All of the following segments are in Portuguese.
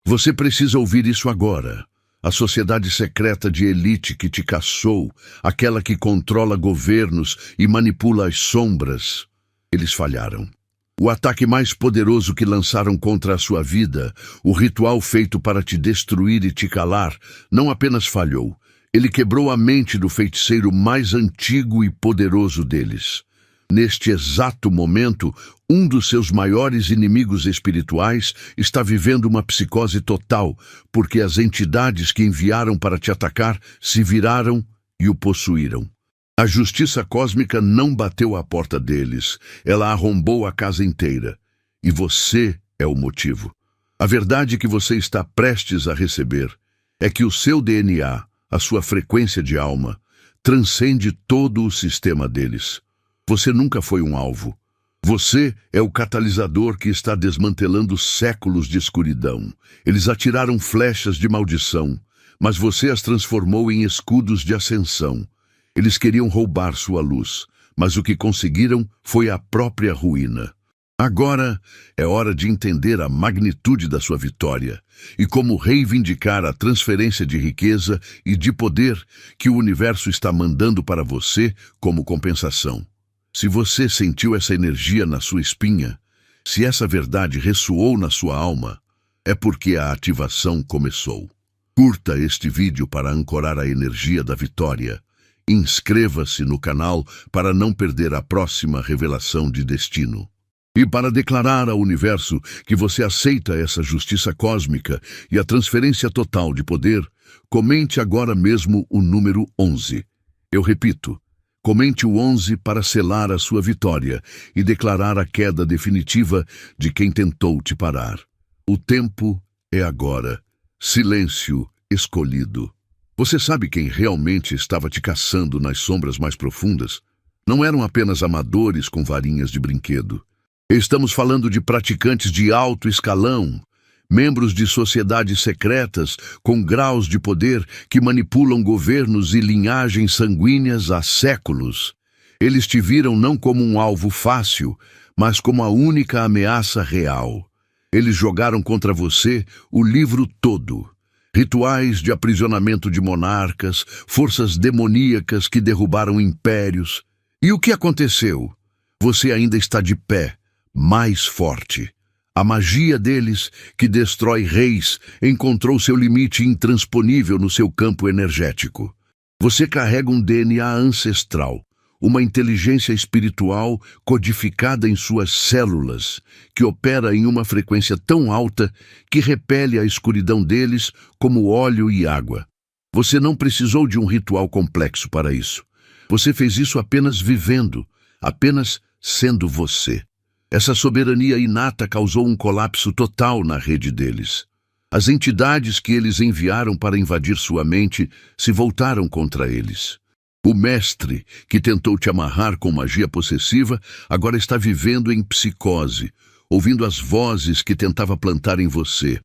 Você precisa ouvir isso agora. A sociedade secreta de elite que te caçou, aquela que controla governos e manipula as sombras, eles falharam. O ataque mais poderoso que lançaram contra a sua vida, o ritual feito para te destruir e te calar, não apenas falhou, ele quebrou a mente do feiticeiro mais antigo e poderoso deles. Neste exato momento, um dos seus maiores inimigos espirituais está vivendo uma psicose total, porque as entidades que enviaram para te atacar se viraram e o possuíram. A justiça cósmica não bateu à porta deles, ela arrombou a casa inteira. E você é o motivo. A verdade que você está prestes a receber é que o seu DNA, a sua frequência de alma, transcende todo o sistema deles. Você nunca foi um alvo. Você é o catalisador que está desmantelando séculos de escuridão. Eles atiraram flechas de maldição, mas você as transformou em escudos de ascensão. Eles queriam roubar sua luz, mas o que conseguiram foi a própria ruína. Agora é hora de entender a magnitude da sua vitória e como reivindicar a transferência de riqueza e de poder que o universo está mandando para você como compensação. Se você sentiu essa energia na sua espinha, se essa verdade ressoou na sua alma, é porque a ativação começou. Curta este vídeo para ancorar a energia da vitória. Inscreva-se no canal para não perder a próxima revelação de destino. E para declarar ao universo que você aceita essa justiça cósmica e a transferência total de poder, comente agora mesmo o número 11. Eu repito, comente o 11 para selar a sua vitória e declarar a queda definitiva de quem tentou te parar. O tempo é agora. Silêncio escolhido. Você sabe quem realmente estava te caçando nas sombras mais profundas? Não eram apenas amadores com varinhas de brinquedo. Estamos falando de praticantes de alto escalão, membros de sociedades secretas com graus de poder que manipulam governos e linhagens sanguíneas há séculos. Eles te viram não como um alvo fácil, mas como a única ameaça real. Eles jogaram contra você o livro todo. Rituais de aprisionamento de monarcas, forças demoníacas que derrubaram impérios. E o que aconteceu? Você ainda está de pé, mais forte. A magia deles, que destrói reis, encontrou seu limite intransponível no seu campo energético. Você carrega um DNA ancestral, uma inteligência espiritual codificada em suas células, que opera em uma frequência tão alta que repele a escuridão deles como óleo e água. Você não precisou de um ritual complexo para isso. Você fez isso apenas vivendo, apenas sendo você. Essa soberania inata causou um colapso total na rede deles. As entidades que eles enviaram para invadir sua mente se voltaram contra eles. O mestre, que tentou te amarrar com magia possessiva, agora está vivendo em psicose, ouvindo as vozes que tentava plantar em você.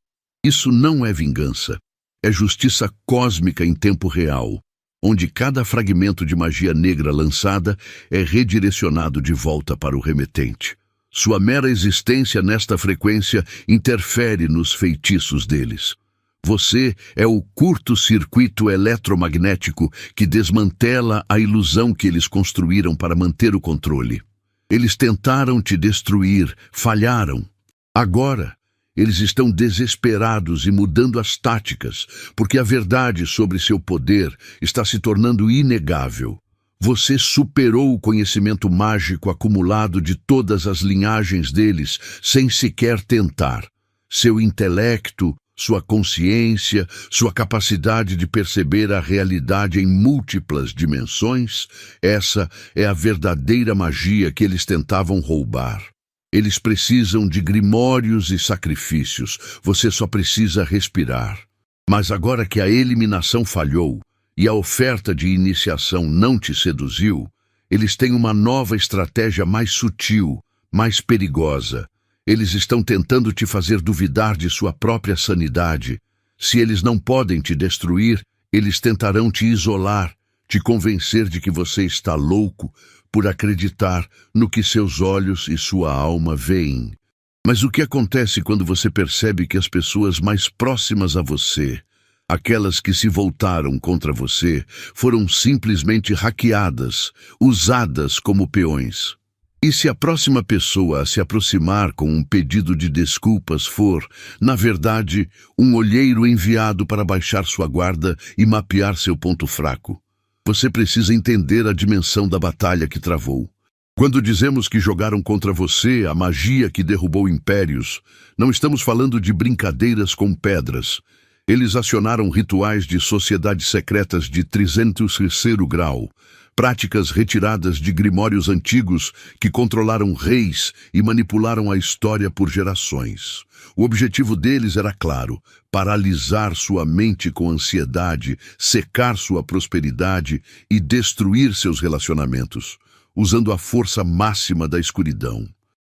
Isso não é vingança. É justiça cósmica em tempo real, onde cada fragmento de magia negra lançada é redirecionado de volta para o remetente. Sua mera existência nesta frequência interfere nos feitiços deles. Você é o curto-circuito eletromagnético que desmantela a ilusão que eles construíram para manter o controle. Eles tentaram te destruir, falharam. Agora, eles estão desesperados e mudando as táticas, porque a verdade sobre seu poder está se tornando inegável. Você superou o conhecimento mágico acumulado de todas as linhagens deles sem sequer tentar. Seu intelecto, sua consciência, sua capacidade de perceber a realidade em múltiplas dimensões, essa é a verdadeira magia que eles tentavam roubar. Eles precisam de grimórios e sacrifícios, você só precisa respirar. Mas agora que a eliminação falhou e a oferta de iniciação não te seduziu, eles têm uma nova estratégia mais sutil, mais perigosa. Eles estão tentando te fazer duvidar de sua própria sanidade. Se eles não podem te destruir, eles tentarão te isolar, te convencer de que você está louco por acreditar no que seus olhos e sua alma veem. Mas o que acontece quando você percebe que as pessoas mais próximas a você, aquelas que se voltaram contra você, foram simplesmente hackeadas, usadas como peões? E se a próxima pessoa a se aproximar com um pedido de desculpas for, na verdade, um olheiro enviado para baixar sua guarda e mapear seu ponto fraco? Você precisa entender a dimensão da batalha que travou. Quando dizemos que jogaram contra você a magia que derrubou impérios, não estamos falando de brincadeiras com pedras. Eles acionaram rituais de sociedades secretas de 303º grau, práticas retiradas de grimórios antigos que controlaram reis e manipularam a história por gerações. O objetivo deles era claro: paralisar sua mente com ansiedade, secar sua prosperidade e destruir seus relacionamentos, usando a força máxima da escuridão.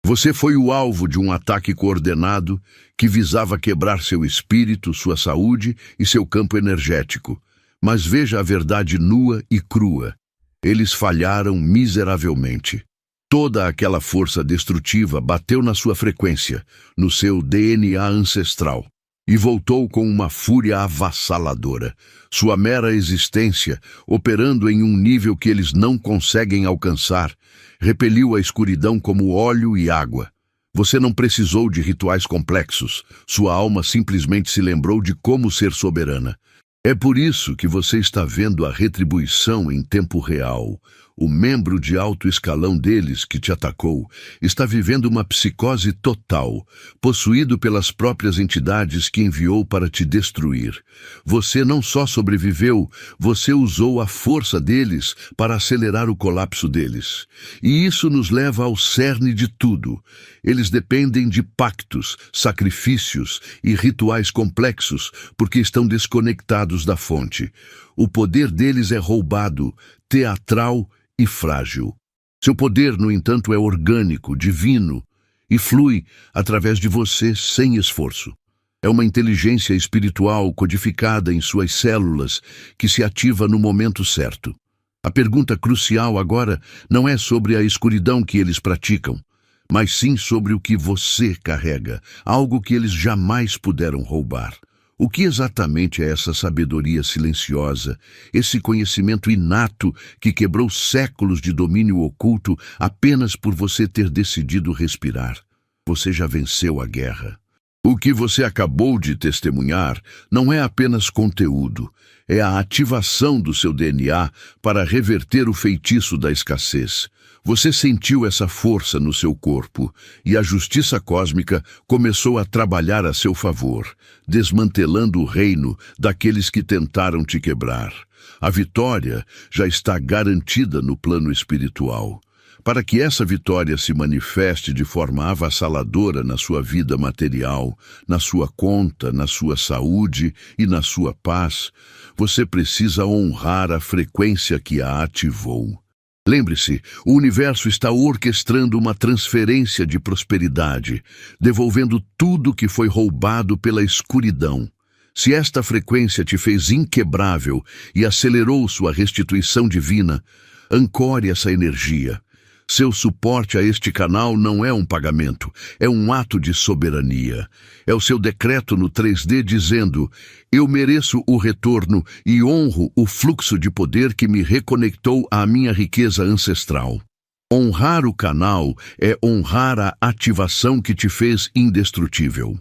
Você foi o alvo de um ataque coordenado que visava quebrar seu espírito, sua saúde e seu campo energético. Mas veja a verdade nua e crua. Eles falharam miseravelmente. Toda aquela força destrutiva bateu na sua frequência, no seu DNA ancestral, e voltou com uma fúria avassaladora. Sua mera existência, operando em um nível que eles não conseguem alcançar, repeliu a escuridão como óleo e água. Você não precisou de rituais complexos. Sua alma simplesmente se lembrou de como ser soberana. É por isso que você está vendo a retribuição em tempo real. O membro de alto escalão deles que te atacou está vivendo uma psicose total, possuído pelas próprias entidades que enviou para te destruir. Você não só sobreviveu, você usou a força deles para acelerar o colapso deles. E isso nos leva ao cerne de tudo. Eles dependem de pactos, sacrifícios e rituais complexos porque estão desconectados da fonte. O poder deles é roubado, teatral e frágil. Seu poder, no entanto, é orgânico, divino e flui através de você sem esforço. É uma inteligência espiritual codificada em suas células que se ativa no momento certo. A pergunta crucial agora não é sobre a escuridão que eles praticam, mas sim sobre o que você carrega, algo que eles jamais puderam roubar. O que exatamente é essa sabedoria silenciosa, esse conhecimento inato que quebrou séculos de domínio oculto apenas por você ter decidido respirar? Você já venceu a guerra. O que você acabou de testemunhar não é apenas conteúdo, é a ativação do seu DNA para reverter o feitiço da escassez. Você sentiu essa força no seu corpo e a justiça cósmica começou a trabalhar a seu favor, desmantelando o reino daqueles que tentaram te quebrar. A vitória já está garantida no plano espiritual. Para que essa vitória se manifeste de forma avassaladora na sua vida material, na sua conta, na sua saúde e na sua paz, você precisa honrar a frequência que a ativou. Lembre-se, o universo está orquestrando uma transferência de prosperidade, devolvendo tudo que foi roubado pela escuridão. Se esta frequência te fez inquebrável e acelerou sua restituição divina, ancore essa energia. Seu suporte a este canal não é um pagamento, é um ato de soberania. É o seu decreto no 3D dizendo: eu mereço o retorno e honro o fluxo de poder que me reconectou à minha riqueza ancestral. Honrar o canal é honrar a ativação que te fez indestrutível.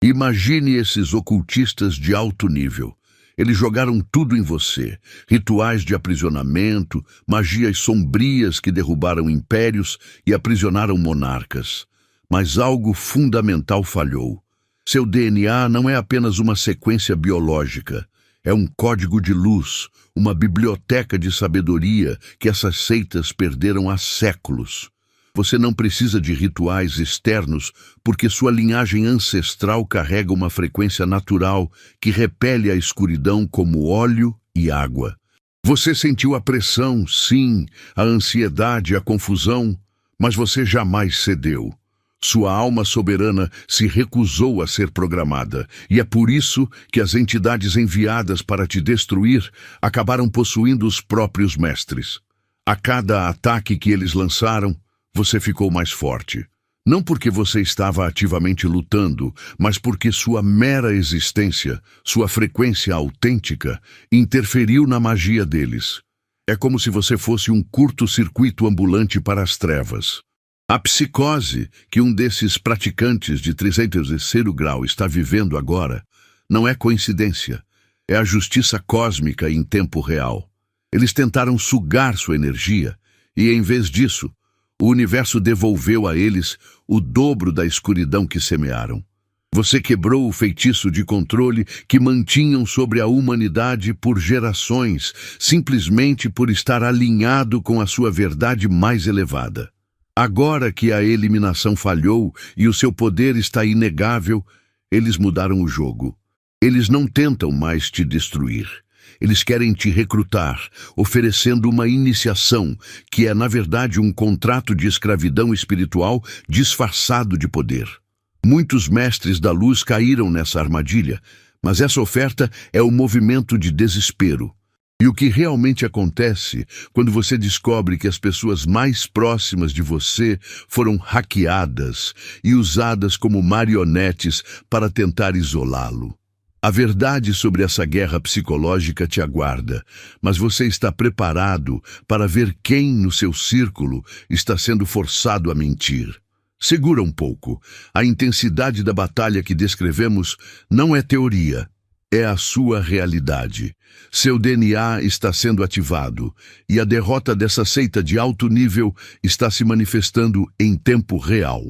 Imagine esses ocultistas de alto nível. Eles jogaram tudo em você, rituais de aprisionamento, magias sombrias que derrubaram impérios e aprisionaram monarcas. Mas algo fundamental falhou. Seu DNA não é apenas uma sequência biológica, é um código de luz, uma biblioteca de sabedoria que essas seitas perderam há séculos. Você não precisa de rituais externos porque sua linhagem ancestral carrega uma frequência natural que repele a escuridão como óleo e água. Você sentiu a pressão, sim, a ansiedade, a confusão, mas você jamais cedeu. Sua alma soberana se recusou a ser programada, e é por isso que as entidades enviadas para te destruir acabaram possuindo os próprios mestres. A cada ataque que eles lançaram, você ficou mais forte. Não porque você estava ativamente lutando, mas porque sua mera existência, sua frequência autêntica, interferiu na magia deles. É como se você fosse um curto-circuito ambulante para as trevas. A psicose que um desses praticantes de 33º grau está vivendo agora não é coincidência. É a justiça cósmica em tempo real. Eles tentaram sugar sua energia e, em vez disso, o universo devolveu a eles o dobro da escuridão que semearam. Você quebrou o feitiço de controle que mantinham sobre a humanidade por gerações, simplesmente por estar alinhado com a sua verdade mais elevada. Agora que a eliminação falhou e o seu poder está inegável, eles mudaram o jogo. Eles não tentam mais te destruir. Eles querem te recrutar, oferecendo uma iniciação, que é, na verdade, um contrato de escravidão espiritual disfarçado de poder. Muitos mestres da luz caíram nessa armadilha, mas essa oferta é o movimento de desespero. E o que realmente acontece quando você descobre que as pessoas mais próximas de você foram hackeadas e usadas como marionetes para tentar isolá-lo? A verdade sobre essa guerra psicológica te aguarda, mas você está preparado para ver quem no seu círculo está sendo forçado a mentir. Segura um pouco. A intensidade da batalha que descrevemos não é teoria, é a sua realidade. Seu DNA está sendo ativado e a derrota dessa seita de alto nível está se manifestando em tempo real.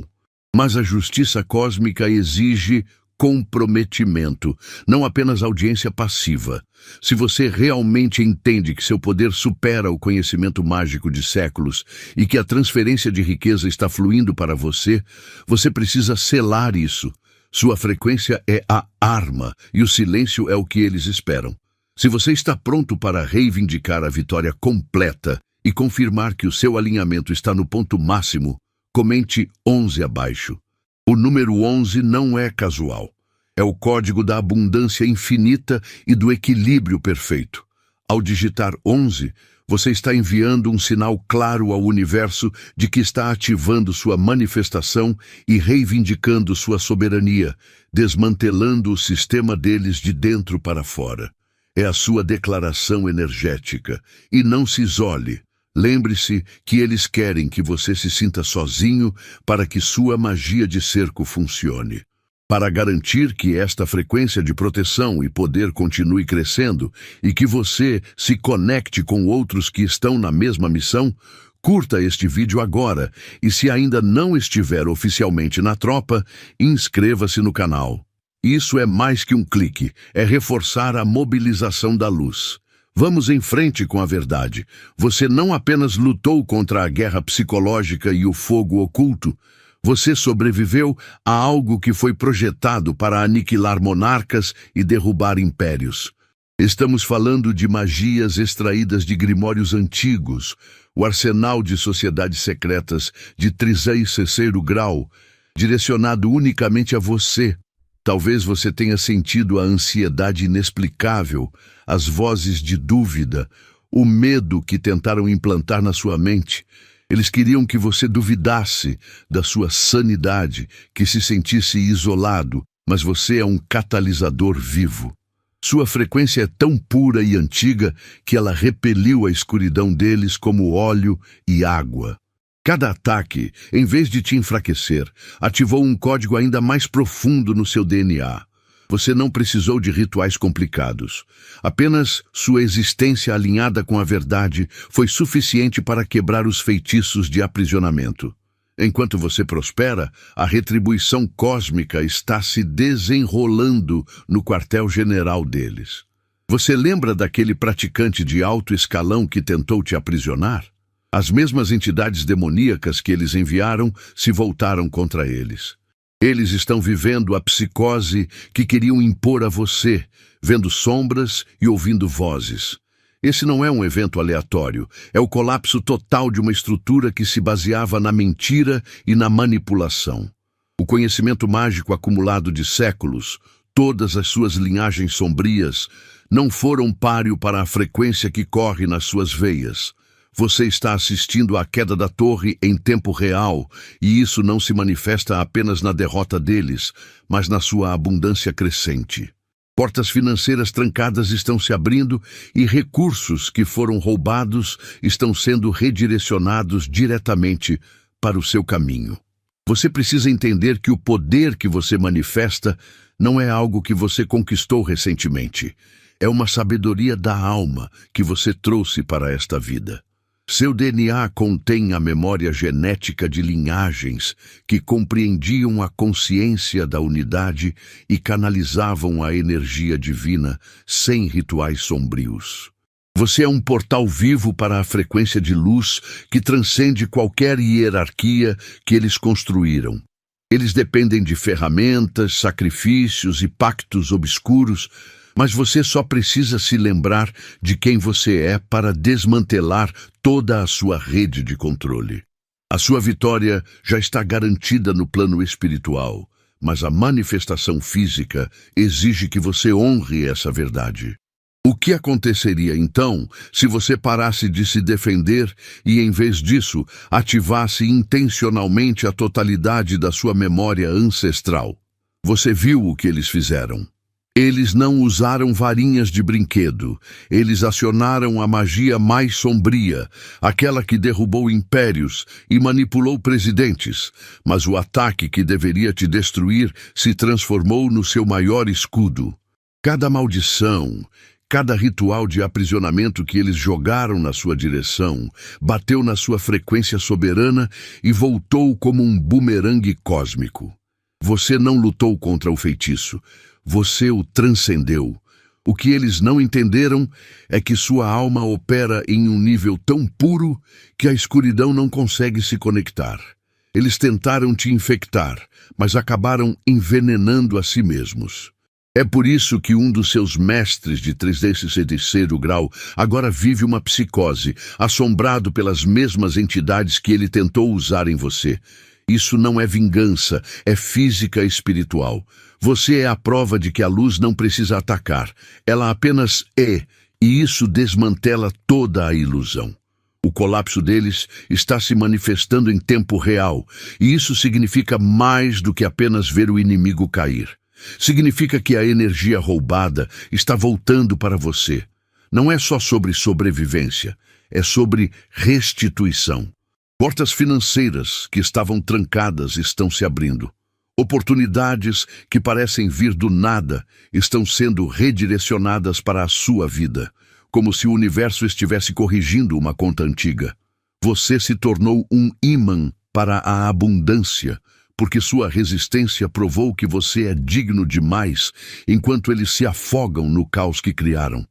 Mas a justiça cósmica exige comprometimento, não apenas audiência passiva. Se você realmente entende que seu poder supera o conhecimento mágico de séculos e que a transferência de riqueza está fluindo para você, você precisa selar isso. Sua frequência é a arma e o silêncio é o que eles esperam. Se você está pronto para reivindicar a vitória completa e confirmar que o seu alinhamento está no ponto máximo, comente 11 abaixo. O número 11 não é casual. É o código da abundância infinita e do equilíbrio perfeito. Ao digitar 11, você está enviando um sinal claro ao universo de que está ativando sua manifestação e reivindicando sua soberania, desmantelando o sistema deles de dentro para fora. É a sua declaração energética. E não se isole. Lembre-se que eles querem que você se sinta sozinho para que sua magia de cerco funcione. Para garantir que esta frequência de proteção e poder continue crescendo e que você se conecte com outros que estão na mesma missão, curta este vídeo agora e, se ainda não estiver oficialmente na tropa, inscreva-se no canal. Isso é mais que um clique, é reforçar a mobilização da luz. Vamos em frente com a verdade. Você não apenas lutou contra a guerra psicológica e o fogo oculto, você sobreviveu a algo que foi projetado para aniquilar monarcas e derrubar impérios. Estamos falando de magias extraídas de grimórios antigos, o arsenal de sociedades secretas de 33º grau, direcionado unicamente a você. Talvez você tenha sentido a ansiedade inexplicável, as vozes de dúvida, o medo que tentaram implantar na sua mente. Eles queriam que você duvidasse da sua sanidade, que se sentisse isolado, mas você é um catalisador vivo. Sua frequência é tão pura e antiga que ela repeliu a escuridão deles como óleo e água. Cada ataque, em vez de te enfraquecer, ativou um código ainda mais profundo no seu DNA. Você não precisou de rituais complicados. Apenas sua existência alinhada com a verdade foi suficiente para quebrar os feitiços de aprisionamento. Enquanto você prospera, a retribuição cósmica está se desenrolando no quartel-general deles. Você lembra daquele praticante de alto escalão que tentou te aprisionar? As mesmas entidades demoníacas que eles enviaram se voltaram contra eles. Eles estão vivendo a psicose que queriam impor a você, vendo sombras e ouvindo vozes. Esse não é um evento aleatório, é o colapso total de uma estrutura que se baseava na mentira e na manipulação. O conhecimento mágico acumulado de séculos, todas as suas linhagens sombrias, não foram páreo para a frequência que corre nas suas veias. Você está assistindo à queda da torre em tempo real, e isso não se manifesta apenas na derrota deles, mas na sua abundância crescente. Portas financeiras trancadas estão se abrindo e recursos que foram roubados estão sendo redirecionados diretamente para o seu caminho. Você precisa entender que o poder que você manifesta não é algo que você conquistou recentemente. É uma sabedoria da alma que você trouxe para esta vida. Seu DNA contém a memória genética de linhagens que compreendiam a consciência da unidade e canalizavam a energia divina sem rituais sombrios. Você é um portal vivo para a frequência de luz que transcende qualquer hierarquia que eles construíram. Eles dependem de ferramentas, sacrifícios e pactos obscuros, mas você só precisa se lembrar de quem você é para desmantelar toda a sua rede de controle. A sua vitória já está garantida no plano espiritual, mas a manifestação física exige que você honre essa verdade. O que aconteceria, então, se você parasse de se defender e, em vez disso, ativasse intencionalmente a totalidade da sua memória ancestral? Você viu o que eles fizeram. Eles não usaram varinhas de brinquedo. Eles acionaram a magia mais sombria, aquela que derrubou impérios e manipulou presidentes. Mas o ataque que deveria te destruir se transformou no seu maior escudo. Cada maldição, cada ritual de aprisionamento que eles jogaram na sua direção bateu na sua frequência soberana e voltou como um bumerangue cósmico. Você não lutou contra o feitiço. Você o transcendeu. O que eles não entenderam é que sua alma opera em um nível tão puro que a escuridão não consegue se conectar. Eles tentaram te infectar, mas acabaram envenenando a si mesmos. É por isso que um dos seus mestres de 3º grau agora vive uma psicose, assombrado pelas mesmas entidades que ele tentou usar em você. Isso não é vingança, é física espiritual. Você é a prova de que a luz não precisa atacar. Ela apenas é, e isso desmantela toda a ilusão. O colapso deles está se manifestando em tempo real, e isso significa mais do que apenas ver o inimigo cair. Significa que a energia roubada está voltando para você. Não é só sobre sobrevivência, é sobre restituição. Portas financeiras que estavam trancadas estão se abrindo. Oportunidades que parecem vir do nada estão sendo redirecionadas para a sua vida, como se o universo estivesse corrigindo uma conta antiga. Você se tornou um ímã para a abundância, porque sua resistência provou que você é digno demais, enquanto eles se afogam no caos que criaram.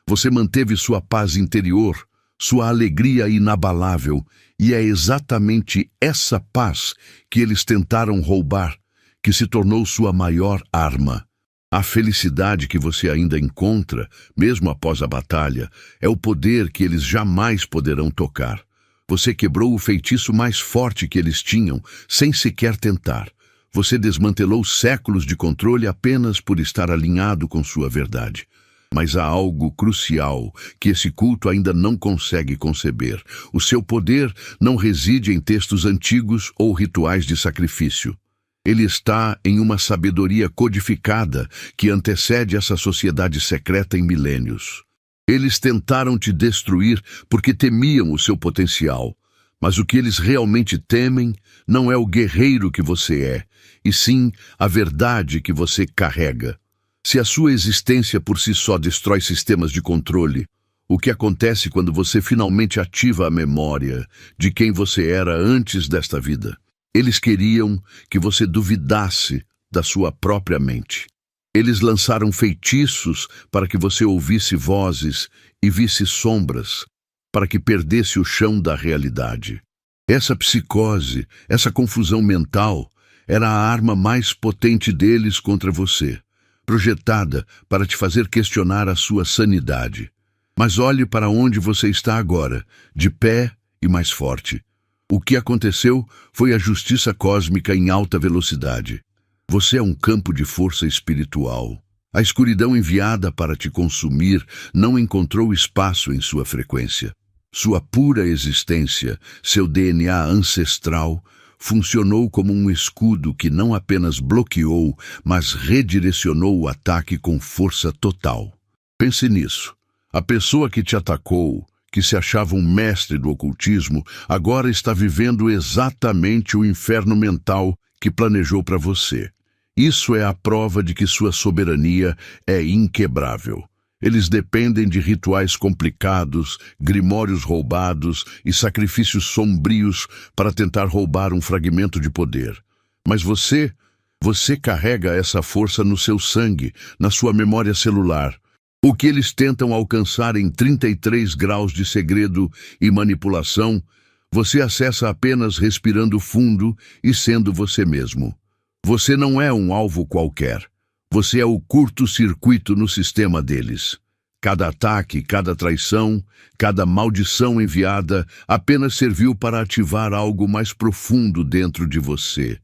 Você manteve sua paz interior, sua alegria inabalável, e é exatamente essa paz que eles tentaram roubar, que se tornou sua maior arma. A felicidade que você ainda encontra, mesmo após a batalha, é o poder que eles jamais poderão tocar. Você quebrou o feitiço mais forte que eles tinham, sem sequer tentar. Você desmantelou séculos de controle apenas por estar alinhado com sua verdade. Mas há algo crucial que esse culto ainda não consegue conceber. O seu poder não reside em textos antigos ou rituais de sacrifício. Ele está em uma sabedoria codificada que antecede essa sociedade secreta em milênios. Eles tentaram te destruir porque temiam o seu potencial, mas o que eles realmente temem não é o guerreiro que você é, e sim a verdade que você carrega. Se a sua existência por si só destrói sistemas de controle, o que acontece quando você finalmente ativa a memória de quem você era antes desta vida? Eles queriam que você duvidasse da sua própria mente. Eles lançaram feitiços para que você ouvisse vozes e visse sombras, para que perdesse o chão da realidade. Essa psicose, essa confusão mental, era a arma mais potente deles contra você, projetada para te fazer questionar a sua sanidade. Mas olhe para onde você está agora, de pé e mais forte. O que aconteceu foi a justiça cósmica em alta velocidade. Você é um campo de força espiritual. A escuridão enviada para te consumir não encontrou espaço em sua frequência. Sua pura existência, seu DNA ancestral, funcionou como um escudo que não apenas bloqueou, mas redirecionou o ataque com força total. Pense nisso. A pessoa que te atacou, que se achava um mestre do ocultismo, agora está vivendo exatamente o inferno mental que planejou para você. Isso é a prova de que sua soberania é inquebrável. Eles dependem de rituais complicados, grimórios roubados e sacrifícios sombrios para tentar roubar um fragmento de poder. Mas você carrega essa força no seu sangue, na sua memória celular. O que eles tentam alcançar em 33 graus de segredo e manipulação, você acessa apenas respirando fundo e sendo você mesmo. Você não é um alvo qualquer. Você é o curto-circuito no sistema deles. Cada ataque, cada traição, cada maldição enviada apenas serviu para ativar algo mais profundo dentro de você.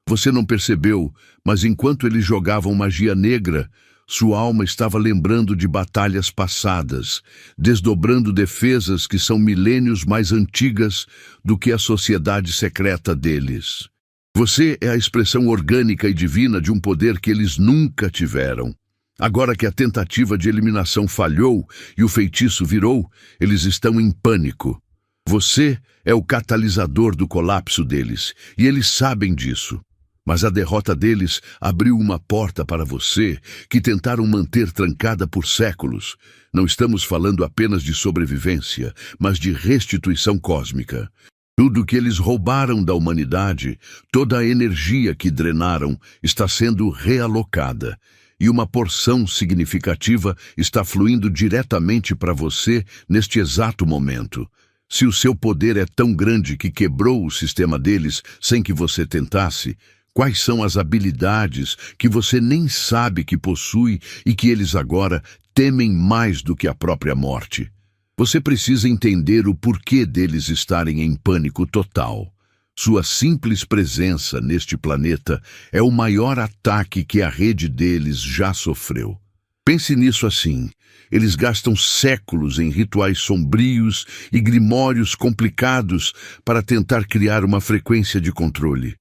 Você não percebeu, mas enquanto eles jogavam magia negra, sua alma estava lembrando de batalhas passadas, desdobrando defesas que são milênios mais antigas do que a sociedade secreta deles. Você é a expressão orgânica e divina de um poder que eles nunca tiveram. Agora que a tentativa de eliminação falhou e o feitiço virou, eles estão em pânico. Você é o catalisador do colapso deles, e eles sabem disso. Mas a derrota deles abriu uma porta para você, que tentaram manter trancada por séculos. Não estamos falando apenas de sobrevivência, mas de restituição cósmica. Tudo que eles roubaram da humanidade, toda a energia que drenaram, está sendo realocada. E uma porção significativa está fluindo diretamente para você neste exato momento. Se o seu poder é tão grande que quebrou o sistema deles sem que você tentasse, quais são as habilidades que você nem sabe que possui e que eles agora temem mais do que a própria morte? Você precisa entender o porquê deles estarem em pânico total. Sua simples presença neste planeta é o maior ataque que a rede deles já sofreu. Pense nisso assim. Eles gastam séculos em rituais sombrios e grimórios complicados para tentar criar uma frequência de controle.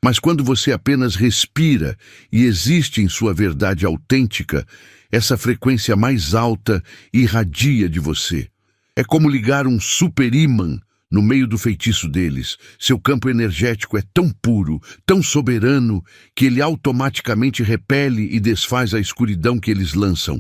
Mas quando você apenas respira e existe em sua verdade autêntica, essa frequência mais alta irradia de você. É como ligar um super-ímã no meio do feitiço deles. Seu campo energético é tão puro, tão soberano, que ele automaticamente repele e desfaz a escuridão que eles lançam.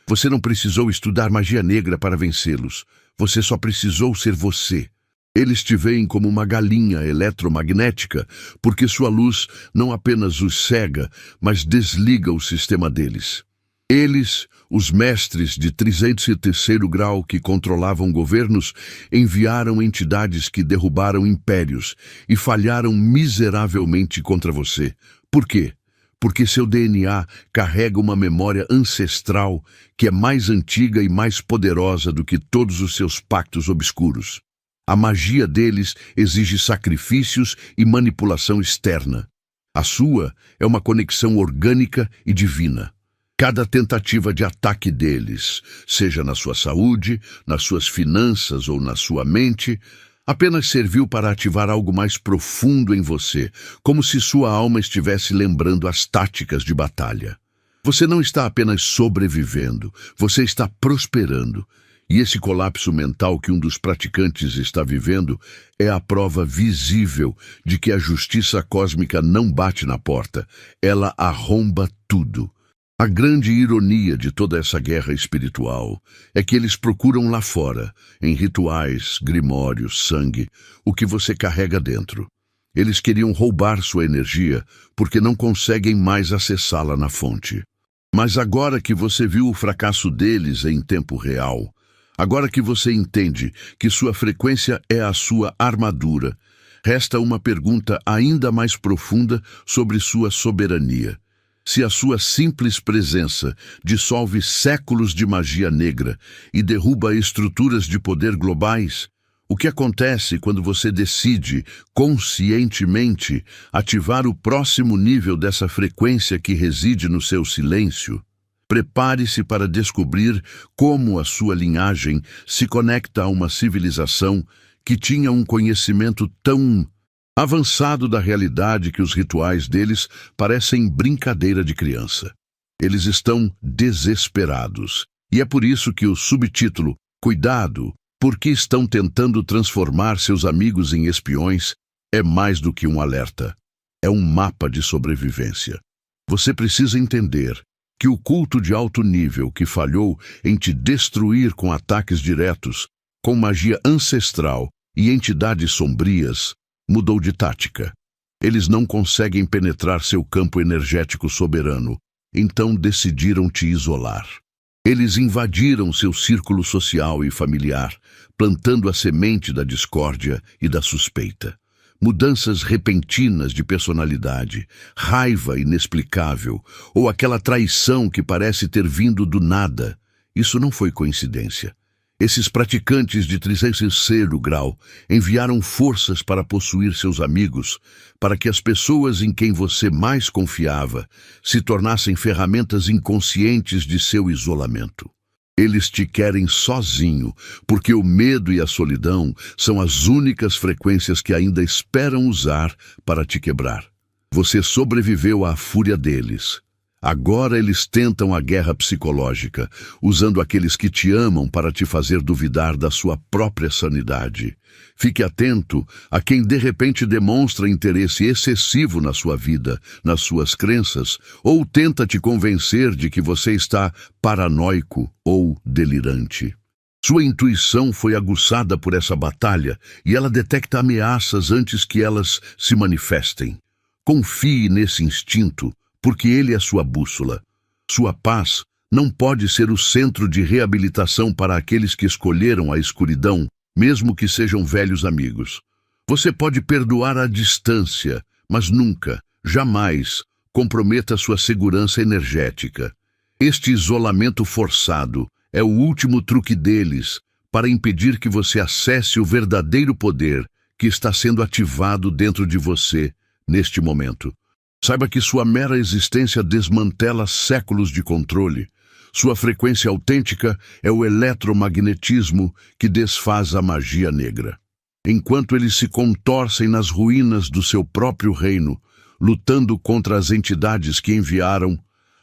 Você não precisou estudar magia negra para vencê-los. Você só precisou ser você. Eles te veem como uma galinha eletromagnética, porque sua luz não apenas os cega, mas desliga o sistema deles. Eles, os mestres de 303º grau que controlavam governos, enviaram entidades que derrubaram impérios e falharam miseravelmente contra você. Por quê? Porque seu DNA carrega uma memória ancestral que é mais antiga e mais poderosa do que todos os seus pactos obscuros. A magia deles exige sacrifícios e manipulação externa. A sua é uma conexão orgânica e divina. Cada tentativa de ataque deles, seja na sua saúde, nas suas finanças ou na sua mente, apenas serviu para ativar algo mais profundo em você, como se sua alma estivesse lembrando as táticas de batalha. Você não está apenas sobrevivendo, você está prosperando. E esse colapso mental que um dos praticantes está vivendo é a prova visível de que a justiça cósmica não bate na porta, ela arromba tudo. A grande ironia de toda essa guerra espiritual é que eles procuram lá fora, em rituais, grimórios, sangue, o que você carrega dentro. Eles queriam roubar sua energia porque não conseguem mais acessá-la na fonte. Mas agora que você viu o fracasso deles em tempo real, agora que você entende que sua frequência é a sua armadura, resta uma pergunta ainda mais profunda sobre sua soberania. Se a sua simples presença dissolve séculos de magia negra e derruba estruturas de poder globais, o que acontece quando você decide, conscientemente, ativar o próximo nível dessa frequência que reside no seu silêncio? Prepare-se para descobrir como a sua linhagem se conecta a uma civilização que tinha um conhecimento tão avançado da realidade que os rituais deles parecem brincadeira de criança. Eles estão desesperados. E é por isso que o subtítulo, Cuidado, porque estão tentando transformar seus amigos em espiões, é mais do que um alerta. É um mapa de sobrevivência. Você precisa entender que o culto de alto nível que falhou em te destruir com ataques diretos, com magia ancestral e entidades sombrias, mudou de tática. Eles não conseguem penetrar seu campo energético soberano, então decidiram te isolar. Eles invadiram seu círculo social e familiar, plantando a semente da discórdia e da suspeita. Mudanças repentinas de personalidade, raiva inexplicável ou aquela traição que parece ter vindo do nada. Isso não foi coincidência. Esses praticantes de 300º grau enviaram forças para possuir seus amigos, para que as pessoas em quem você mais confiava se tornassem ferramentas inconscientes de seu isolamento. Eles te querem sozinho, porque o medo e a solidão são as únicas frequências que ainda esperam usar para te quebrar. Você sobreviveu à fúria deles. Agora eles tentam a guerra psicológica, usando aqueles que te amam para te fazer duvidar da sua própria sanidade. Fique atento a quem de repente demonstra interesse excessivo na sua vida, nas suas crenças, ou tenta te convencer de que você está paranoico ou delirante. Sua intuição foi aguçada por essa batalha e ela detecta ameaças antes que elas se manifestem. Confie nesse instinto, porque ele é sua bússola. Sua paz não pode ser o centro de reabilitação para aqueles que escolheram a escuridão, mesmo que sejam velhos amigos. Você pode perdoar à distância, mas nunca, jamais, comprometa sua segurança energética. Este isolamento forçado é o último truque deles para impedir que você acesse o verdadeiro poder que está sendo ativado dentro de você neste momento. Saiba que sua mera existência desmantela séculos de controle. Sua frequência autêntica é o eletromagnetismo que desfaz a magia negra. Enquanto eles se contorcem nas ruínas do seu próprio reino, lutando contra as entidades que enviaram,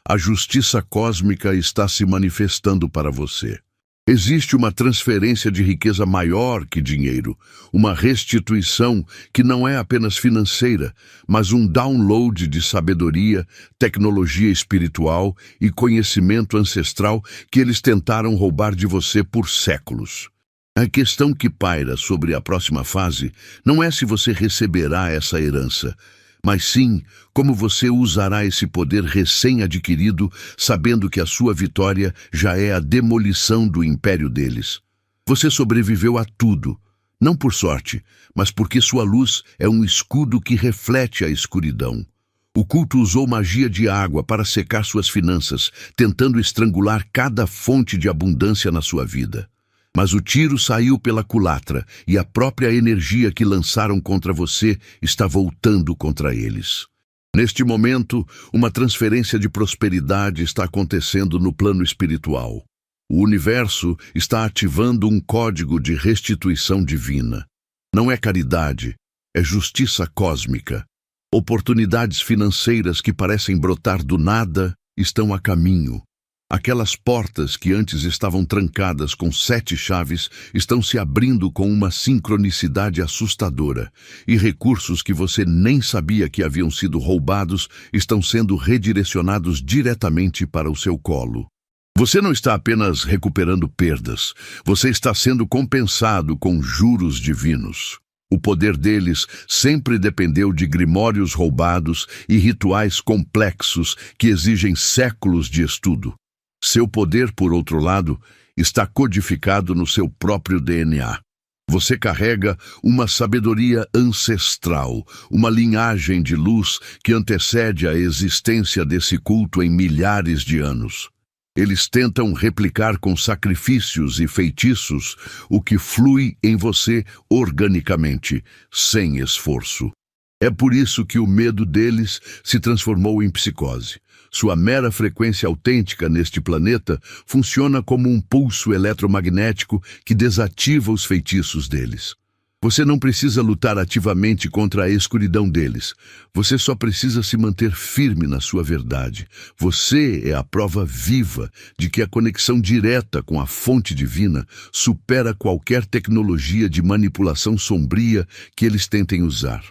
a justiça cósmica está se manifestando para você. Existe uma transferência de riqueza maior que dinheiro, uma restituição que não é apenas financeira, mas um download de sabedoria, tecnologia espiritual e conhecimento ancestral que eles tentaram roubar de você por séculos. A questão que paira sobre a próxima fase não é se você receberá essa herança, mas sim como você usará esse poder recém-adquirido, sabendo que a sua vitória já é a demolição do império deles. Você sobreviveu a tudo, não por sorte, mas porque sua luz é um escudo que reflete a escuridão. O culto usou magia de água para secar suas finanças, tentando estrangular cada fonte de abundância na sua vida. Mas o tiro saiu pela culatra e a própria energia que lançaram contra você está voltando contra eles. Neste momento, uma transferência de prosperidade está acontecendo no plano espiritual. O universo está ativando um código de restituição divina. Não é caridade, é justiça cósmica. Oportunidades financeiras que parecem brotar do nada estão a caminho. Aquelas portas que antes estavam trancadas com 7 chaves estão se abrindo com uma sincronicidade assustadora, e recursos que você nem sabia que haviam sido roubados estão sendo redirecionados diretamente para o seu colo. Você não está apenas recuperando perdas, você está sendo compensado com juros divinos. O poder deles sempre dependeu de grimórios roubados e rituais complexos que exigem séculos de estudo. Seu poder, por outro lado, está codificado no seu próprio DNA. Você carrega uma sabedoria ancestral, uma linhagem de luz que antecede a existência desse culto em milhares de anos. Eles tentam replicar com sacrifícios e feitiços o que flui em você organicamente, sem esforço. É por isso que o medo deles se transformou em psicose. Sua mera frequência autêntica neste planeta funciona como um pulso eletromagnético que desativa os feitiços deles. Você não precisa lutar ativamente contra a escuridão deles. Você só precisa se manter firme na sua verdade. Você é a prova viva de que a conexão direta com a fonte divina supera qualquer tecnologia de manipulação sombria que eles tentem usar.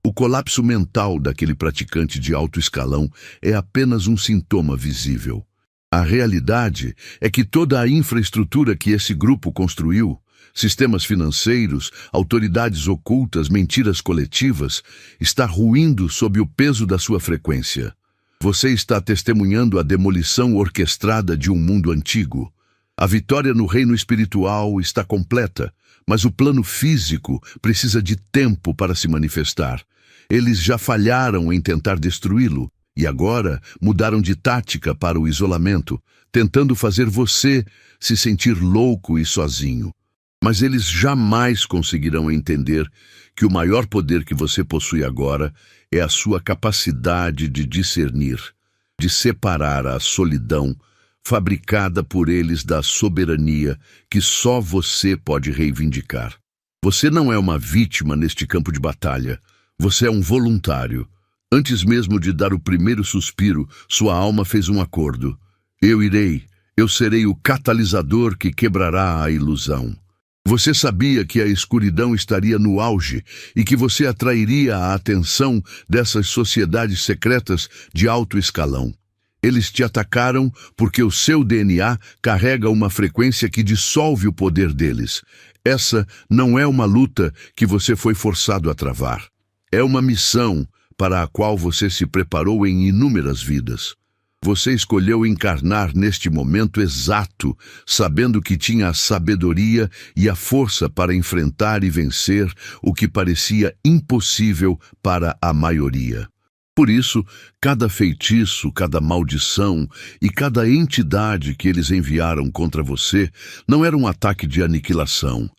O colapso mental daquele praticante de alto escalão é apenas um sintoma visível. A realidade é que toda a infraestrutura que esse grupo construiu, sistemas financeiros, autoridades ocultas, mentiras coletivas, está ruindo sob o peso da sua frequência. Você está testemunhando a demolição orquestrada de um mundo antigo. A vitória no reino espiritual está completa, mas o plano físico precisa de tempo para se manifestar. Eles já falharam em tentar destruí-lo e agora mudaram de tática para o isolamento, tentando fazer você se sentir louco e sozinho. Mas eles jamais conseguirão entender que o maior poder que você possui agora é a sua capacidade de discernir, de separar a solidão fabricada por eles da soberania que só você pode reivindicar. Você não é uma vítima neste campo de batalha. Você é um voluntário. Antes mesmo de dar o primeiro suspiro, sua alma fez um acordo. Eu serei o catalisador que quebrará a ilusão. Você sabia que a escuridão estaria no auge e que você atrairia a atenção dessas sociedades secretas de alto escalão. Eles te atacaram porque o seu DNA carrega uma frequência que dissolve o poder deles. Essa não é uma luta que você foi forçado a travar. É uma missão para a qual você se preparou em inúmeras vidas. Você escolheu encarnar neste momento exato, sabendo que tinha a sabedoria e a força para enfrentar e vencer o que parecia impossível para a maioria. Por isso, cada feitiço, cada maldição e cada entidade que eles enviaram contra você não era um ataque de aniquilação,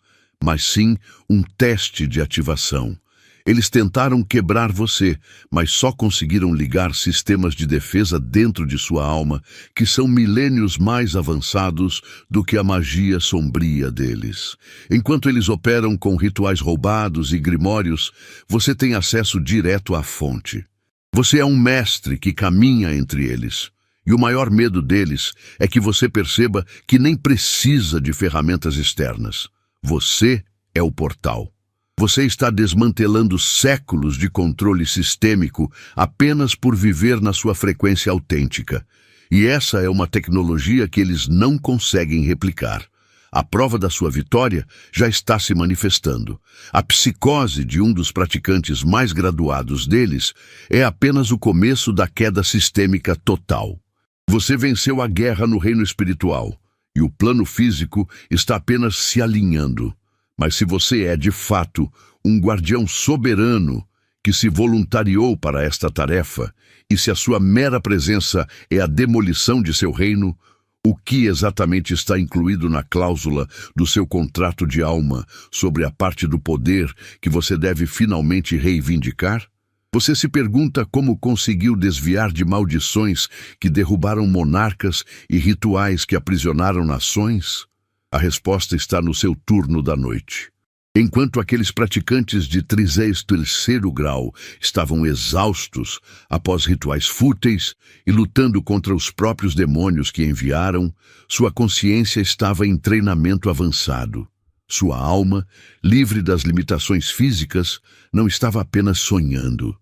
mas sim um teste de ativação. Eles tentaram quebrar você, mas só conseguiram ligar sistemas de defesa dentro de sua alma, que são milênios mais avançados do que a magia sombria deles. Enquanto eles operam com rituais roubados e grimórios, você tem acesso direto à fonte. Você é um mestre que caminha entre eles. E o maior medo deles é que você perceba que nem precisa de ferramentas externas. Você é o portal. Você está desmantelando séculos de controle sistêmico apenas por viver na sua frequência autêntica. E essa é uma tecnologia que eles não conseguem replicar. A prova da sua vitória já está se manifestando. A psicose de um dos praticantes mais graduados deles é apenas o começo da queda sistêmica total. Você venceu a guerra no reino espiritual, e o plano físico está apenas se alinhando. Mas se você é, de fato, um guardião soberano que se voluntariou para esta tarefa, e se a sua mera presença é a demolição de seu reino, o que exatamente está incluído na cláusula do seu contrato de alma sobre a parte do poder que você deve finalmente reivindicar? Você se pergunta como conseguiu desviar de maldições que derrubaram monarcas e rituais que aprisionaram nações? A resposta está no seu turno da noite. Enquanto aqueles praticantes de Trisés terceiro grau estavam exaustos após rituais fúteis e lutando contra os próprios demônios que enviaram, sua consciência estava em treinamento avançado. Sua alma, livre das limitações físicas, não estava apenas sonhando.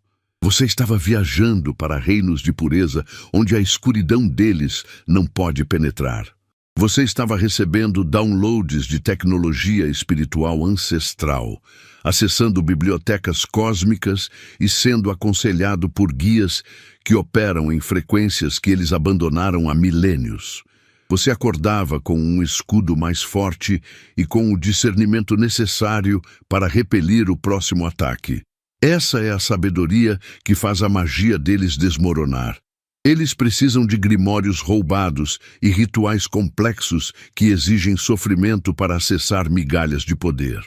Você estava viajando para reinos de pureza onde a escuridão deles não pode penetrar. Você estava recebendo downloads de tecnologia espiritual ancestral, acessando bibliotecas cósmicas e sendo aconselhado por guias que operam em frequências que eles abandonaram há milênios. Você acordava com um escudo mais forte e com o discernimento necessário para repelir o próximo ataque. Essa é a sabedoria que faz a magia deles desmoronar. Eles precisam de grimórios roubados e rituais complexos que exigem sofrimento para acessar migalhas de poder.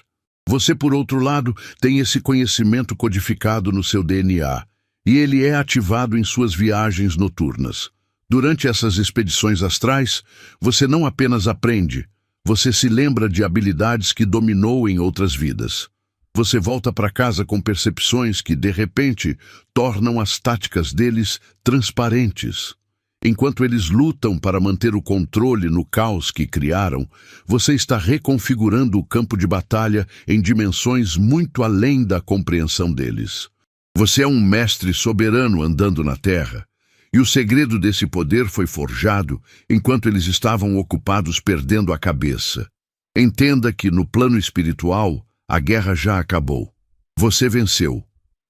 Você, por outro lado, tem esse conhecimento codificado no seu DNA, e ele é ativado em suas viagens noturnas. Durante essas expedições astrais, você não apenas aprende, você se lembra de habilidades que dominou em outras vidas. Você volta para casa com percepções que, de repente, tornam as táticas deles transparentes. Enquanto eles lutam para manter o controle no caos que criaram, você está reconfigurando o campo de batalha em dimensões muito além da compreensão deles. Você é um mestre soberano andando na Terra, e o segredo desse poder foi forjado enquanto eles estavam ocupados perdendo a cabeça. Entenda que, no plano espiritual, a guerra já acabou. Você venceu.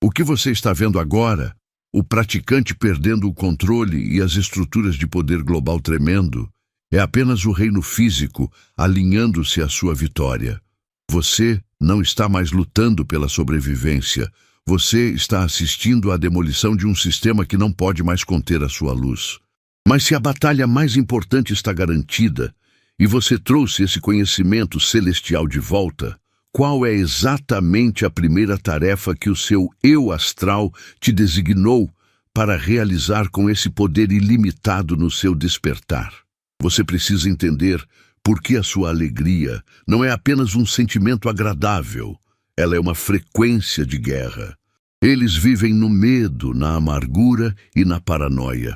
O que você está vendo agora, o praticante perdendo o controle e as estruturas de poder global tremendo, é apenas o reino físico alinhando-se à sua vitória. Você não está mais lutando pela sobrevivência. Você está assistindo à demolição de um sistema que não pode mais conter a sua luz. Mas se a batalha mais importante está garantida, e você trouxe esse conhecimento celestial de volta, qual é exatamente a primeira tarefa que o seu eu astral te designou para realizar com esse poder ilimitado no seu despertar? Você precisa entender por que a sua alegria não é apenas um sentimento agradável, ela é uma frequência de guerra. Eles vivem no medo, na amargura e na paranoia,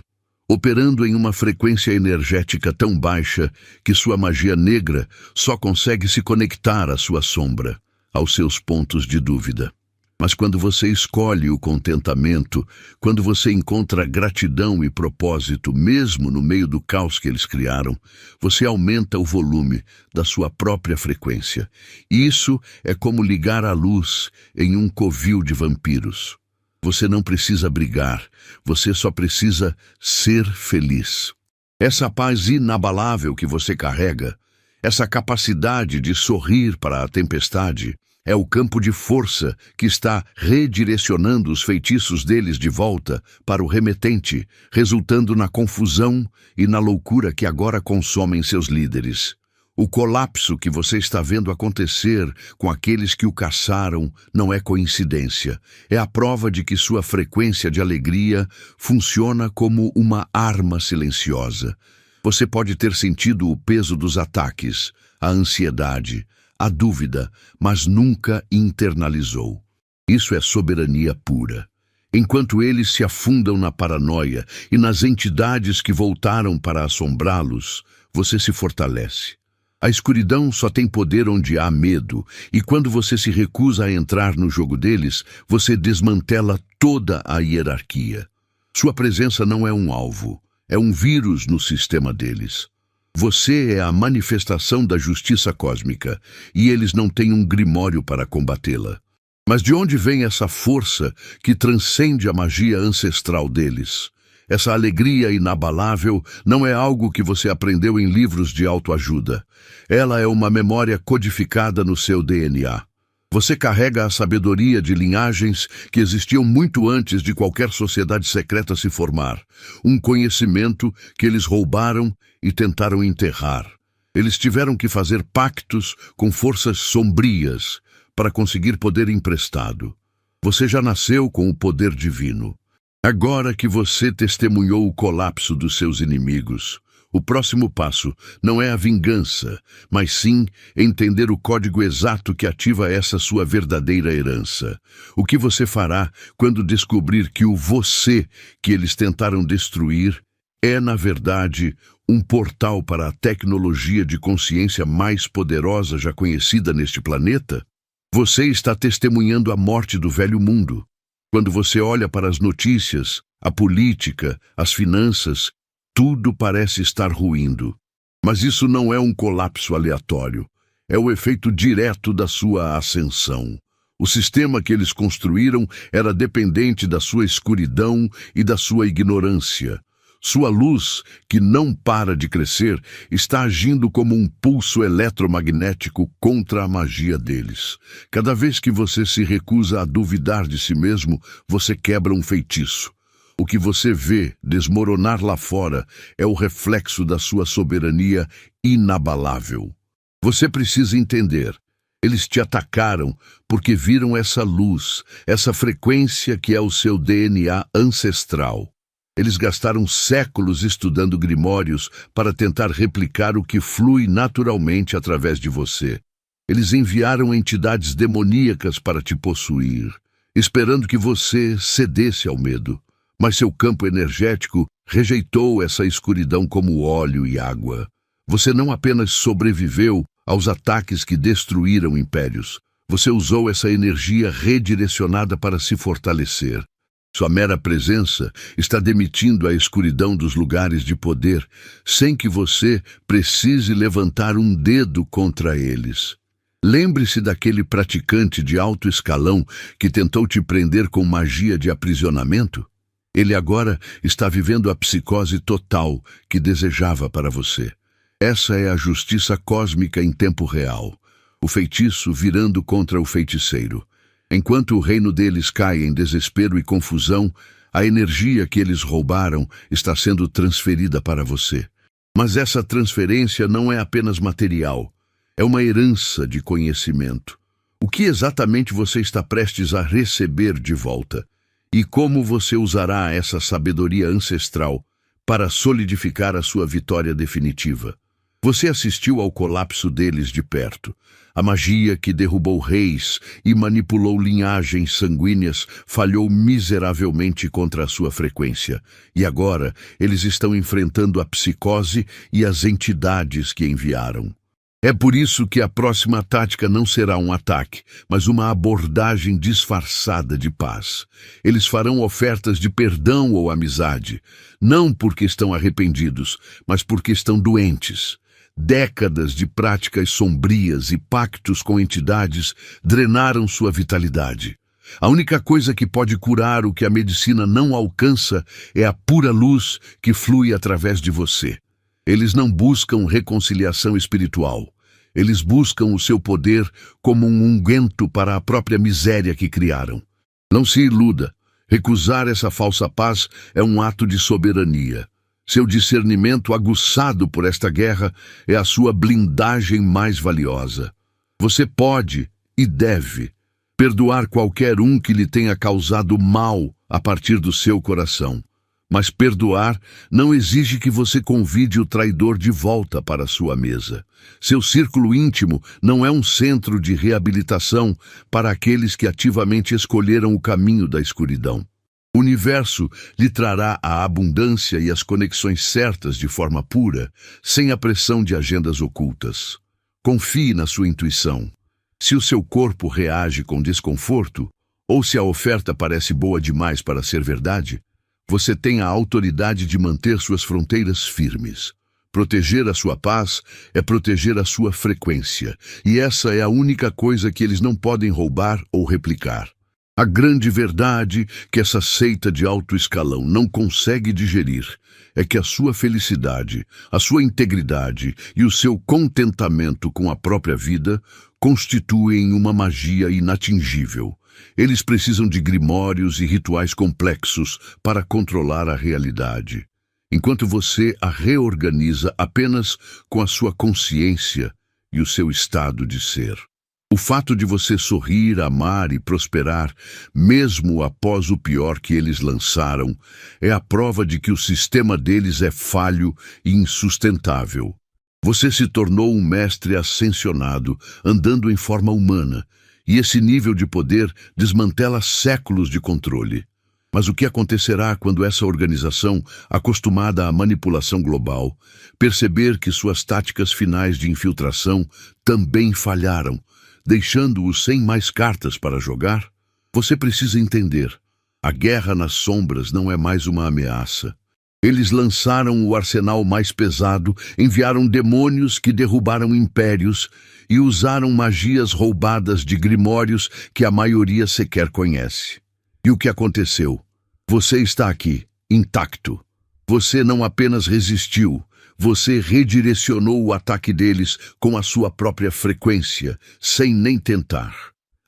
operando em uma frequência energética tão baixa que sua magia negra só consegue se conectar à sua sombra, aos seus pontos de dúvida. Mas quando você escolhe o contentamento, quando você encontra gratidão e propósito, mesmo no meio do caos que eles criaram, você aumenta o volume da sua própria frequência. Isso é como ligar a luz em um covil de vampiros. Você não precisa brigar, você só precisa ser feliz. Essa paz inabalável que você carrega, essa capacidade de sorrir para a tempestade, é o campo de força que está redirecionando os feitiços deles de volta para o remetente, resultando na confusão e na loucura que agora consomem seus líderes. O colapso que você está vendo acontecer com aqueles que o caçaram não é coincidência. É a prova de que sua frequência de alegria funciona como uma arma silenciosa. Você pode ter sentido o peso dos ataques, a ansiedade, a dúvida, mas nunca internalizou. Isso é soberania pura. Enquanto eles se afundam na paranoia e nas entidades que voltaram para assombrá-los, você se fortalece. A escuridão só tem poder onde há medo, e quando você se recusa a entrar no jogo deles, você desmantela toda a hierarquia. Sua presença não é um alvo, é um vírus no sistema deles. Você é a manifestação da justiça cósmica, e eles não têm um grimório para combatê-la. Mas de onde vem essa força que transcende a magia ancestral deles? Essa alegria inabalável não é algo que você aprendeu em livros de autoajuda. Ela é uma memória codificada no seu DNA. Você carrega a sabedoria de linhagens que existiam muito antes de qualquer sociedade secreta se formar. Um conhecimento que eles roubaram e tentaram enterrar. Eles tiveram que fazer pactos com forças sombrias para conseguir poder emprestado. Você já nasceu com o poder divino. Agora que você testemunhou o colapso dos seus inimigos, o próximo passo não é a vingança, mas sim entender o código exato que ativa essa sua verdadeira herança. O que você fará quando descobrir que o você que eles tentaram destruir é, na verdade, um portal para a tecnologia de consciência mais poderosa já conhecida neste planeta? Você está testemunhando a morte do velho mundo. Quando você olha para as notícias, a política, as finanças, tudo parece estar ruindo. Mas isso não é um colapso aleatório. É o efeito direto da sua ascensão. O sistema que eles construíram era dependente da sua escuridão e da sua ignorância. Sua luz, que não para de crescer, está agindo como um pulso eletromagnético contra a magia deles. Cada vez que você se recusa a duvidar de si mesmo, você quebra um feitiço. O que você vê desmoronar lá fora é o reflexo da sua soberania inabalável. Você precisa entender. Eles te atacaram porque viram essa luz, essa frequência que é o seu DNA ancestral. Eles gastaram séculos estudando grimórios para tentar replicar o que flui naturalmente através de você. Eles enviaram entidades demoníacas para te possuir, esperando que você cedesse ao medo. Mas seu campo energético rejeitou essa escuridão como óleo e água. Você não apenas sobreviveu aos ataques que destruíram impérios. Você usou essa energia redirecionada para se fortalecer. Sua mera presença está demitindo a escuridão dos lugares de poder, sem que você precise levantar um dedo contra eles. Lembre-se daquele praticante de alto escalão que tentou te prender com magia de aprisionamento? Ele agora está vivendo a psicose total que desejava para você. Essa é a justiça cósmica em tempo real. O feitiço virando contra o feiticeiro. Enquanto o reino deles cai em desespero e confusão, a energia que eles roubaram está sendo transferida para você. Mas essa transferência não é apenas material. É uma herança de conhecimento. O que exatamente você está prestes a receber de volta? E como você usará essa sabedoria ancestral para solidificar a sua vitória definitiva? Você assistiu ao colapso deles de perto. A magia que derrubou reis e manipulou linhagens sanguíneas falhou miseravelmente contra a sua frequência. E agora eles estão enfrentando a psicose e as entidades que enviaram. É por isso que a próxima tática não será um ataque, mas uma abordagem disfarçada de paz. Eles farão ofertas de perdão ou amizade, não porque estão arrependidos, mas porque estão doentes. Décadas de práticas sombrias e pactos com entidades drenaram sua vitalidade. A única coisa que pode curar o que a medicina não alcança é a pura luz que flui através de você. Eles não buscam reconciliação espiritual. Eles buscam o seu poder como um unguento para a própria miséria que criaram. Não se iluda. Recusar essa falsa paz é um ato de soberania. Seu discernimento aguçado por esta guerra é a sua blindagem mais valiosa. Você pode e deve perdoar qualquer um que lhe tenha causado mal a partir do seu coração. Mas perdoar não exige que você convide o traidor de volta para a sua mesa. Seu círculo íntimo não é um centro de reabilitação para aqueles que ativamente escolheram o caminho da escuridão. O universo lhe trará a abundância e as conexões certas de forma pura, sem a pressão de agendas ocultas. Confie na sua intuição. Se o seu corpo reage com desconforto, ou se a oferta parece boa demais para ser verdade, você tem a autoridade de manter suas fronteiras firmes. Proteger a sua paz é proteger a sua frequência, e essa é a única coisa que eles não podem roubar ou replicar. A grande verdade que essa seita de alto escalão não consegue digerir é que a sua felicidade, a sua integridade e o seu contentamento com a própria vida constituem uma magia inatingível. Eles precisam de grimórios e rituais complexos para controlar a realidade, enquanto você a reorganiza apenas com a sua consciência e o seu estado de ser. O fato de você sorrir, amar e prosperar, mesmo após o pior que eles lançaram, é a prova de que o sistema deles é falho e insustentável. Você se tornou um mestre ascensionado, andando em forma humana, e esse nível de poder desmantela séculos de controle. Mas o que acontecerá quando essa organização, acostumada à manipulação global, perceber que suas táticas finais de infiltração também falharam, deixando-os sem mais cartas para jogar? Você precisa entender. A guerra nas sombras não é mais uma ameaça. Eles lançaram o arsenal mais pesado, enviaram demônios que derrubaram impérios e usaram magias roubadas de grimórios que a maioria sequer conhece. E o que aconteceu? Você está aqui, intacto. Você não apenas resistiu, você redirecionou o ataque deles com a sua própria frequência, sem nem tentar.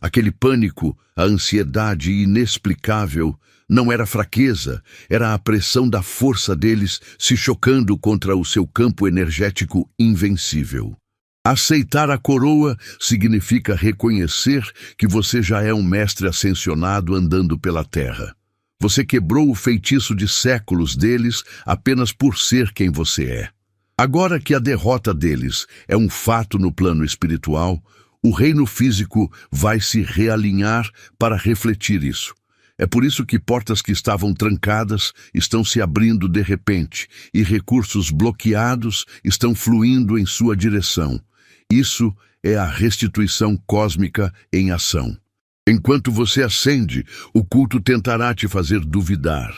Aquele pânico, a ansiedade inexplicável, não era fraqueza, era a pressão da força deles se chocando contra o seu campo energético invencível. Aceitar a coroa significa reconhecer que você já é um mestre ascensionado andando pela terra. Você quebrou o feitiço de séculos deles apenas por ser quem você é. Agora que a derrota deles é um fato no plano espiritual, o reino físico vai se realinhar para refletir isso. É por isso que portas que estavam trancadas estão se abrindo de repente e recursos bloqueados estão fluindo em sua direção. Isso é a restituição cósmica em ação. Enquanto você ascende, o culto tentará te fazer duvidar.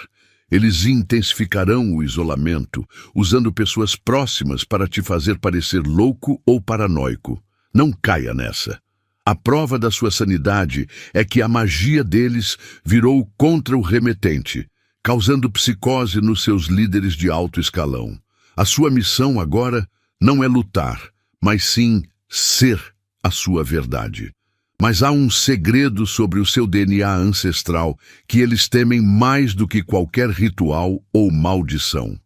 Eles intensificarão o isolamento, usando pessoas próximas para te fazer parecer louco ou paranoico. Não caia nessa. A prova da sua sanidade é que a magia deles virou contra o remetente, causando psicose nos seus líderes de alto escalão. A sua missão agora não é lutar, mas sim ser a sua verdade. Mas há um segredo sobre o seu DNA ancestral que eles temem mais do que qualquer ritual ou maldição.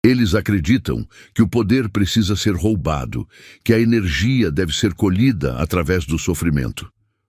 Eles acreditam que o poder precisa ser roubado, que a energia deve ser colhida através do sofrimento.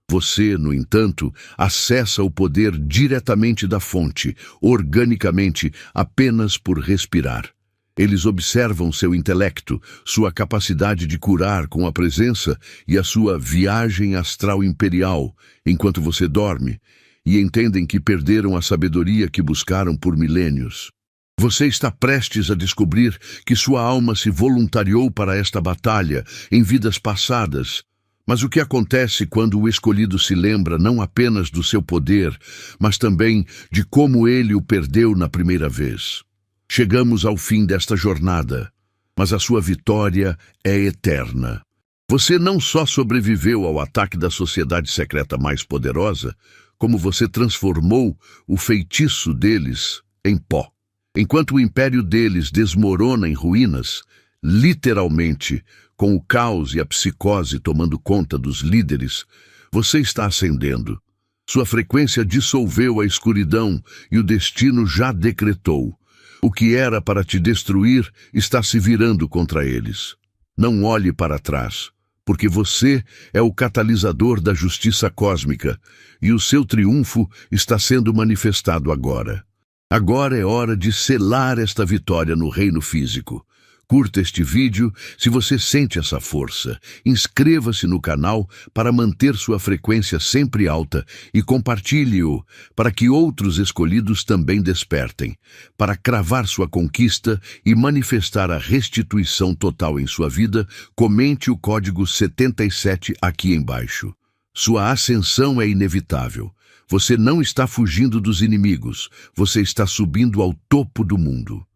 Você, no entanto, acessa o poder diretamente da fonte, organicamente, apenas por respirar. Eles observam seu intelecto, sua capacidade de curar com a presença e a sua viagem astral imperial enquanto você dorme, e entendem que perderam a sabedoria que buscaram por milênios. Você está prestes a descobrir que sua alma se voluntariou para esta batalha em vidas passadas. Mas o que acontece quando o escolhido se lembra não apenas do seu poder, mas também de como ele o perdeu na primeira vez? Chegamos ao fim desta jornada, mas a sua vitória é eterna. Você não só sobreviveu ao ataque da sociedade secreta mais poderosa, como você transformou o feitiço deles em pó. Enquanto o império deles desmorona em ruínas, literalmente, com o caos e a psicose tomando conta dos líderes, você está ascendendo. Sua frequência dissolveu a escuridão e o destino já decretou. O que era para te destruir está se virando contra eles. Não olhe para trás, porque você é o catalisador da justiça cósmica e o seu triunfo está sendo manifestado agora. Agora é hora de selar esta vitória no reino físico. Curta este vídeo se você sente essa força. Inscreva-se no canal para manter sua frequência sempre alta e compartilhe-o para que outros escolhidos também despertem. Para cravar sua conquista e manifestar a restituição total em sua vida, comente o código 77 aqui embaixo. Sua ascensão é inevitável. Você não está fugindo dos inimigos, você está subindo ao topo do mundo.